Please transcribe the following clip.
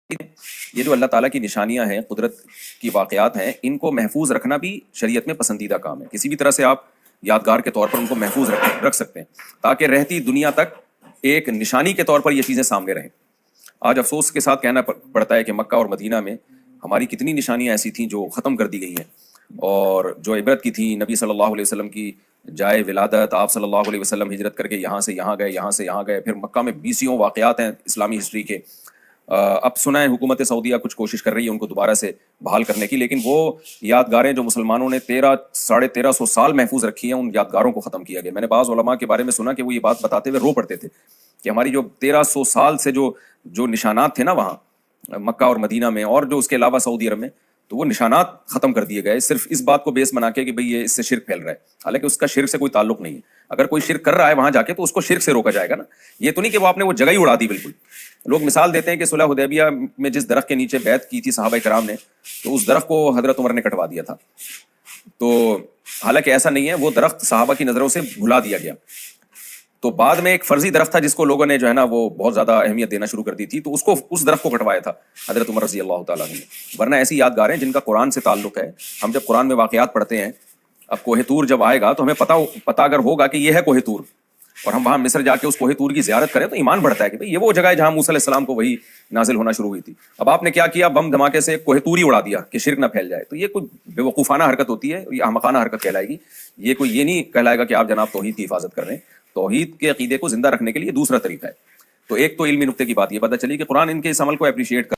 یہ جو اللہ تعالیٰ کی نشانیاں ہیں، قدرت کی واقعات ہیں، ان کو محفوظ رکھنا بھی شریعت میں پسندیدہ کام ہے۔ کسی بھی طرح سے آپ یادگار کے طور پر ان کو محفوظ رکھ سکتے ہیں تاکہ رہتی دنیا تک ایک نشانی کے طور پر یہ چیزیں سامنے رہیں۔ آج افسوس کے ساتھ کہنا پڑتا ہے کہ مکہ اور مدینہ میں ہماری کتنی نشانیاں ایسی تھیں جو ختم کر دی گئی ہیں، اور جو عبرت کی تھیں، نبی صلی اللہ علیہ وسلم کی جائے ولادت، آپ صلی اللہ علیہ وسلم ہجرت کر کے یہاں سے یہاں گئے، یہاں سے یہاں گئے، پھر مکہ میں بیسیوں واقعات ہیں اسلامی ہسٹری کے۔ اب سنا ہے حکومت سعودیہ کچھ کوشش کر رہی ہے ان کو دوبارہ سے بحال کرنے کی، لیکن وہ یادگاریں جو مسلمانوں نے 1300 سال محفوظ رکھی ہیں، ان یادگاروں کو ختم کیا گیا۔ میں نے بعض علماء کے بارے میں سنا کہ وہ یہ بات بتاتے ہوئے رو پڑتے تھے کہ ہماری جو 1300 سال سے جو نشانات تھے نا وہاں مکہ اور مدینہ میں، اور جو اس کے علاوہ سعودی عرب میں، تو وہ نشانات ختم کر دیے گئے صرف اس بات کو بیس بنا کے کہ بھئی یہ اس سے شرک پھیل رہا ہے، حالانکہ اس کا شرک سے کوئی تعلق نہیں ہے۔ اگر کوئی شرک کر رہا ہے وہاں جا کے تو اس کو شرک سے روکا جائے گا نا، یہ تو نہیں کہ وہ آپ نے وہ جگہ ہی اڑا دی بالکل۔ لوگ مثال دیتے ہیں کہ صلح حدیبیہ میں جس درخت کے نیچے بیعت کی تھی صحابہ کرام نے، تو اس درخت کو حضرت عمر نے کٹوا دیا تھا، تو حالانکہ ایسا نہیں ہے، وہ درخت صحابہ کی نظروں سے بھلا دیا گیا۔ تو بعد میں ایک فرضی درخت تھا جس کو لوگوں نے جو ہے نا وہ بہت زیادہ اہمیت دینا شروع کر دی تھی، تو اس درخت کو کٹوایا تھا حضرت عمر رضی اللہ تعالیٰ عنہ نے۔ ورنہ ایسی یادگاریں جن کا قرآن سے تعلق ہے، ہم جب قرآن میں واقعات پڑھتے ہیں، اب کوہ طور جب آئے گا تو ہمیں پتہ اگر ہوگا کہ یہ ہے کوہ طور، اور ہم وہاں مصر جا کے اس کوہ طور کی زیارت کریں تو ایمان بڑھتا ہے کہ بھئی یہ وہ جگہ ہے جہاں موسیٰ علیہ السلام کو وہی نازل ہونا شروع ہوئی تھی۔ اب آپ نے کیا کیا، بم دھماکے سے کوہ طور ہی اڑا دیا کہ شرک نہ پھیل جائے، تو یہ کوئی بے وقوفانہ حرکت ہوتی ہے، یہ احمقانہ حرکت کہلائے گی۔ یہ نہیں کہلائے گا کہ آپ جناب توحید کی حفاظت کر رہے ہیں۔ توحید کے عقیدے کو زندہ رکھنے کے لیے دوسرا طریقہ ہے۔ تو ایک تو علمی نقطے کی بات یہ پتہ چلی کہ قرآن ان کے اس عمل کو اپریشیٹ